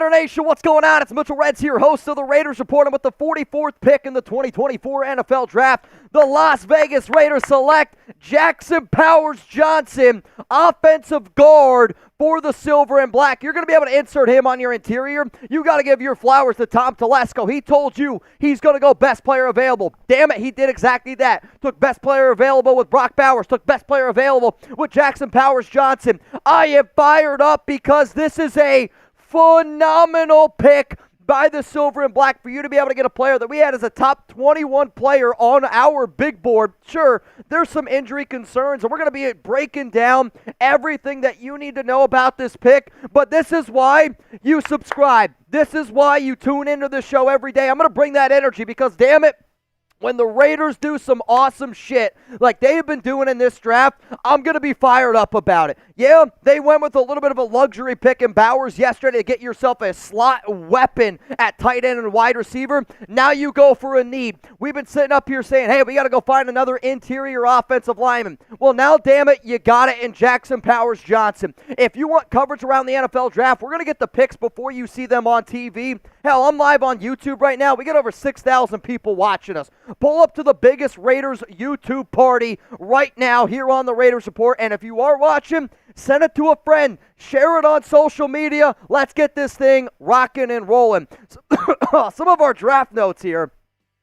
Raider Nation, what's going on? It's Mitchell Renz here, host of the Raiders Report. I'm with the 44th pick in the 2024 NFL Draft. The Las Vegas Raiders select Jackson Powers-Johnson, offensive guard for the Silver and Black. You're going to be able to insert him on your interior. You got to give your flowers to Tom Telesco. He told you he's going to go best player available. Damn it, he did exactly that. Took best player available with Brock Bowers. Took best player available with Jackson Powers-Johnson. I am fired up because this is a phenomenal pick by the Silver and Black for you to be able to get a player that we had as a top 21 player on our big board. Sure, there's some injury concerns, and we're going to be breaking down everything that you need to know about this pick, but this is why you subscribe. This is why you tune into this show every day. I'm going to bring that energy because, damn it, when the Raiders do some awesome shit like they've been doing in this draft, I'm going to be fired up about it. Yeah, they went with a little bit of a luxury pick in Bowers yesterday to get yourself a slot weapon at tight end and wide receiver. Now you go for a need. We've been sitting up here saying, hey, we got to go find another interior offensive lineman. Well, now, damn it, you got it in Jackson Powers-Johnson. If you want coverage around the NFL draft, we're going to get the picks before you see them on TV. Hell, I'm live on YouTube right now. We got over 6,000 people watching us. Pull up to the biggest Raiders YouTube party right now here on the Raiders Report. And if you are watching, send it to a friend. Share it on social media. Let's get this thing rocking and rolling. Some of our draft notes here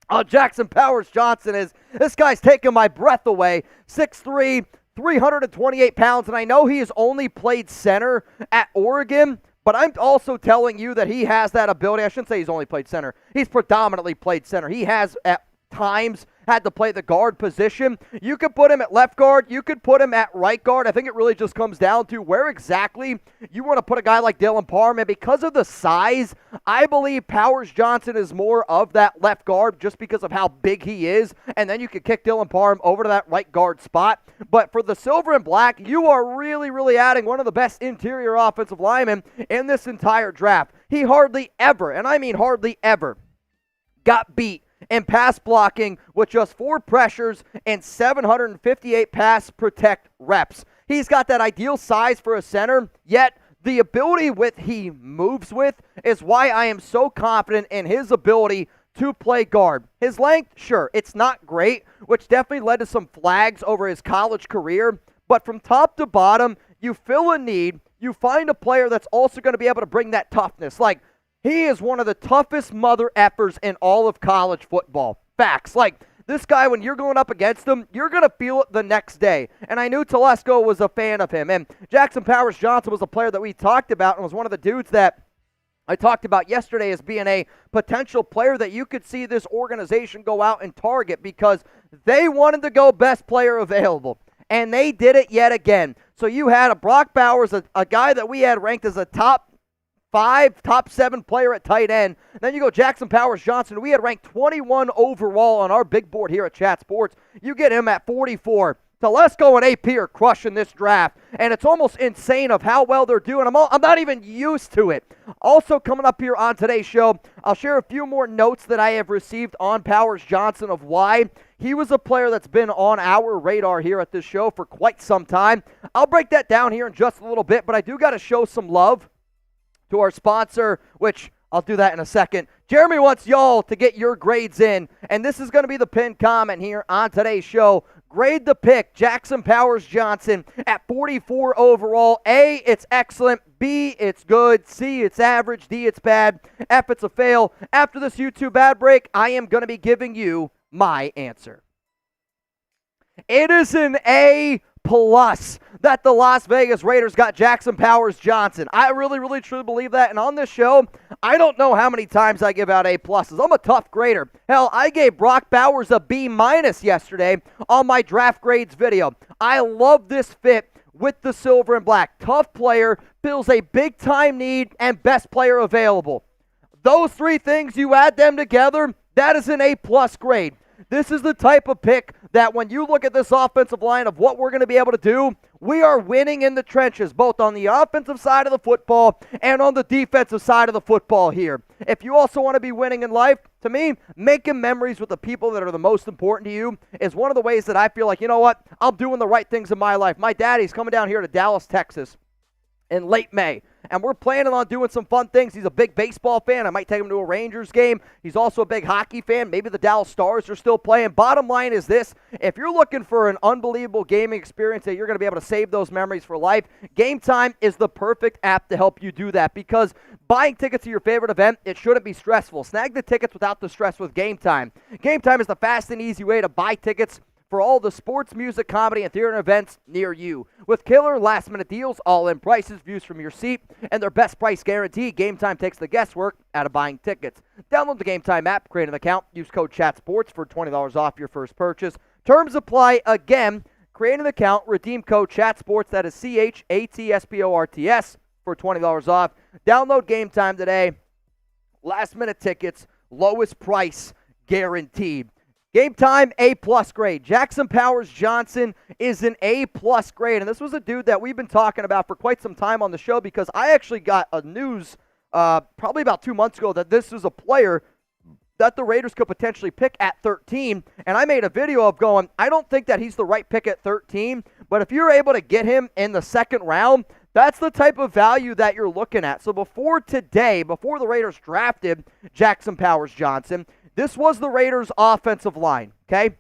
on Jackson Powers-Johnson is this guy's taking my breath away. 6'3", 328 pounds. And I know he has only played center at Oregon, but I'm also telling you that he has that ability. I shouldn't say he's only played center. He's predominantly played center. He has at times had to play the guard position. You could put him at left guard. You could put him at right guard. I think it really just comes down to where exactly you want to put a guy like Dylan Parham. And because of the size, I believe Powers-Johnson is more of that left guard just because of how big he is. And then you could kick Dylan Parham over to that right guard spot. But for the Silver and Black, you are really adding one of the best interior offensive linemen in this entire draft. He hardly ever, and I mean hardly ever, got beat in pass blocking with just 4 pressures and 758 pass protect reps. He's got that ideal size for a center, yet the ability he moves with is why I am so confident in his ability to play guard. His length, sure, it's not great, which definitely led to some flags over his college career, but from top to bottom, you fill a need, you find a player that's also going to be able to bring that toughness. Like, he is one of the toughest mother effers in all of college football. Facts. Like, this guy, when you're going up against him, you're going to feel it the next day. And I knew Telesco was a fan of him. And Jackson Powers-Johnson was a player that we talked about and was one of the dudes that I talked about yesterday as being a potential player that you could see this organization go out and target because they wanted to go best player available. And they did it yet again. So you had a Brock Bowers, a guy that we had ranked as a top 5, top 7 player at tight end. Then you go Jackson Powers-Johnson. We had ranked 21 overall on our big board here at Chat Sports. You get him at 44. Telesco and AP are crushing this draft, and it's almost insane of how well they're doing. I'm not even used to it. Also coming up here on today's show, I'll share a few more notes that I have received on Powers-Johnson of why he was a player that's been on our radar here at this show for quite some time. I'll break that down here in just a little bit, but I do got to show some love to our sponsor, which I'll do that in a second. Jeremy wants y'all to get your grades in, and this is going to be the pinned comment here on today's show. Grade the pick, Jackson Powers-Johnson, at 44 overall. A, it's excellent. B, it's good. C, it's average. D, it's bad. F, it's a fail. After this YouTube ad break, I am going to be giving you my answer. It is an A+ that the Las Vegas Raiders got Jackson Powers-Johnson. I really truly believe that. And on this show, I don't know how many times I give out A+. I'm a tough grader. Hell, I gave Brock Bowers a B- yesterday on my draft grades video. I love this fit with the Silver and Black. Tough player, fills a big-time need, and best player available. Those 3 things, you add them together, that is an A+ grade. This is the type of pick that when you look at this offensive line of what we're going to be able to do, we are winning in the trenches, both on the offensive side of the football and on the defensive side of the football here. If you also want to be winning in life, to me, making memories with the people that are the most important to you is one of the ways that I feel like, you know what, I'm doing the right things in my life. My daddy's coming down here to Dallas, Texas. in late May. And we're planning on doing some fun things. He's a big baseball fan. I might take him to a Rangers game. He's also a big hockey fan. Maybe the Dallas Stars are still playing. Bottom line is this. If you're looking for an unbelievable gaming experience that you're going to be able to save those memories for life, Game Time is the perfect app to help you do that, because buying tickets to your favorite event, it shouldn't be stressful. Snag the tickets without the stress with Game Time. Game Time is the fast and easy way to buy tickets for all the sports, music, comedy, and theater events near you. With killer last-minute deals, all-in prices, views from your seat, and their best price guarantee, Game Time takes the guesswork out of buying tickets. Download the Game Time app, create an account, use code CHATSPORTS for $20 off your first purchase. Terms apply. Again, create an account, redeem code CHATSPORTS, that is CHATSPORTS, for $20 off. Download Game Time today. Last-minute tickets, lowest price guaranteed. Game Time, A-plus grade. Jackson Powers Johnson is an A-plus grade, and this was a dude that we've been talking about for quite some time on the show, because I actually got a news probably about 2 months ago that this is a player that the Raiders could potentially pick at 13, and I made a video of going, I don't think that he's the right pick at 13, but if you're able to get him in the second round, that's the type of value that you're looking at. So before today, before the Raiders drafted Jackson Powers Johnson, this was the Raiders' offensive line, okay?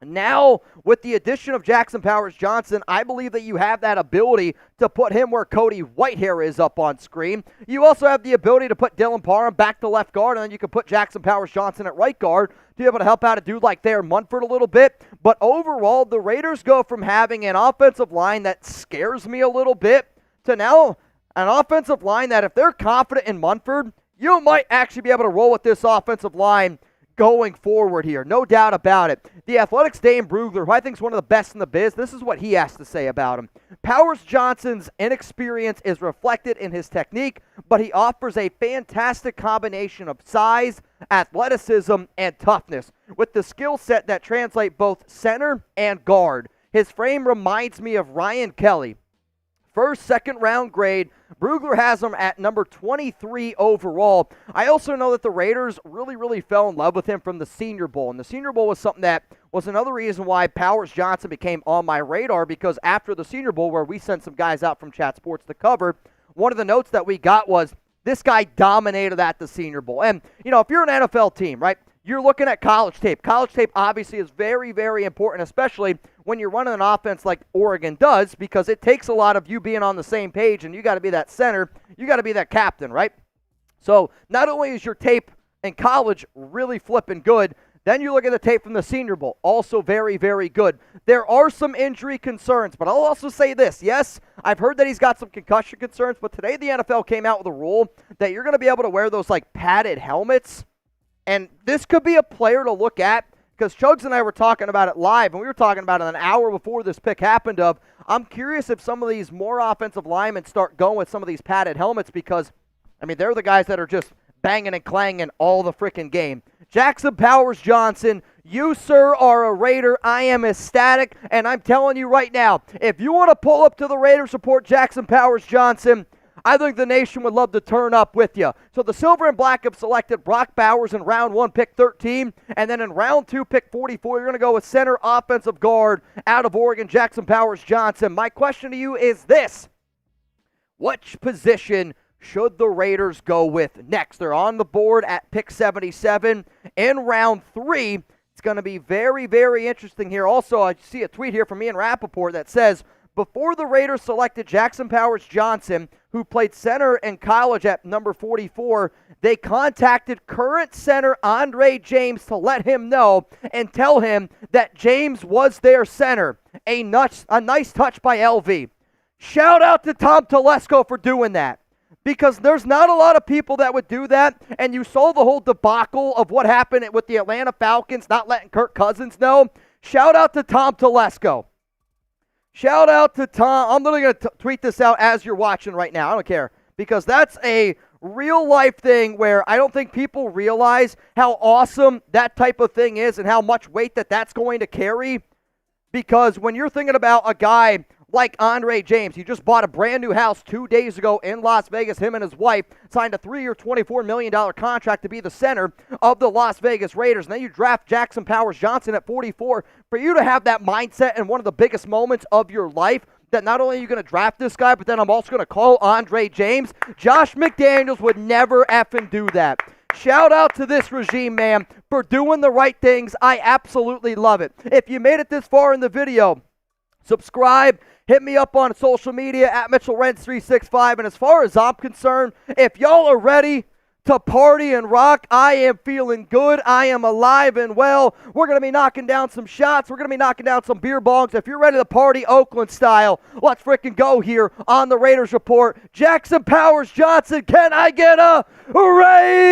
Now, with the addition of Jackson Powers Johnson, I believe that you have that ability to put him where Cody Whitehair is up on screen. You also have the ability to put Dylan Parham back to left guard, and then you can put Jackson Powers Johnson at right guard to be able to help out a dude like Thayer Munford a little bit. But overall, the Raiders go from having an offensive line that scares me a little bit to now an offensive line that, if they're confident in Munford, you might actually be able to roll with this offensive line going forward here. No doubt about it. The Athletics' Dane Brugler, who I think is one of the best in the biz, this is what he has to say about him. Powers Johnson's inexperience is reflected in his technique, but he offers a fantastic combination of size, athleticism, and toughness, with the skill set that translate both center and guard. His frame reminds me of Ryan Kelly. First, second round grade. Brugler has him at number 23 overall. I also know that the Raiders really fell in love with him from the Senior Bowl. And the Senior Bowl was something that was another reason why Powers Johnson became on my radar, because after the Senior Bowl, where we sent some guys out from Chat Sports to cover, one of the notes that we got was, this guy dominated at the Senior Bowl. And, you know, if you're an NFL team, right, you're looking at college tape. College tape obviously is very important, especially when you're running an offense like Oregon does, because it takes a lot of you being on the same page, and you got to be that center. You got to be that captain, right? So not only is your tape in college really flipping good, then you look at the tape from the Senior Bowl, also very good. There are some injury concerns, but I'll also say this. Yes, I've heard that he's got some concussion concerns, but today the NFL came out with a rule that you're going to be able to wear those like padded helmets. And this could be a player to look at, because Chugs and I were talking about it live, and we were talking about it an hour before this pick happened of, I'm curious if some of these more offensive linemen start going with some of these padded helmets, because, I mean, they're the guys that are just banging and clanging all the freaking game. Jackson Powers Johnson, you, sir, are a Raider. I am ecstatic, and I'm telling you right now, if you want to pull up to the Raiders support Jackson Powers Johnson, I think the nation would love to turn up with you. So the Silver and Black have selected Brock Bowers in round 1, pick 13. And then in round 2, pick 44, you're going to go with center offensive guard out of Oregon, Jackson Powers Johnson. My question to you is this. Which position should the Raiders go with next? They're on the board at pick 77 in round 3. It's going to be very interesting here. Also, I see a tweet here from Ian Rappaport that says, before the Raiders selected Jackson Powers Johnson, who played center in college at number 44, they contacted current center Andre James to let him know and tell him that James was their center. A nice touch by LV. Shout out to Tom Telesco for doing that, because there's not a lot of people that would do that, and you saw the whole debacle of what happened with the Atlanta Falcons not letting Kirk Cousins know. Shout out to Tom Telesco. Shout out to Tom. I'm literally going to tweet this out as you're watching right now. I don't care, because that's a real-life thing where I don't think people realize how awesome that type of thing is and how much weight that's going to carry. Because when you're thinking about a guy like Andre James, he just bought a brand new house 2 days ago in Las Vegas. Him and his wife signed a 3-year, $24 million contract to be the center of the Las Vegas Raiders. And then you draft Jackson Powers Johnson at 44. For you to have that mindset in one of the biggest moments of your life, that not only are you going to draft this guy, but then I'm also going to call Andre James. Josh McDaniels would never effing do that. Shout out to this regime, man, for doing the right things. I absolutely love it. If you made it this far in the video, subscribe. Hit me up on social media at Mitchell Renz 365. And as far as I'm concerned, if y'all are ready to party and rock, I am feeling good. I am alive and well. We're going to be knocking down some shots. We're going to be knocking down some beer bongs. If you're ready to party Oakland style, let's freaking go here on the Raiders Report. Jackson Powers Johnson, can I get a Raiders?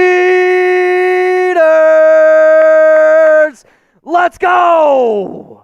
Let's go!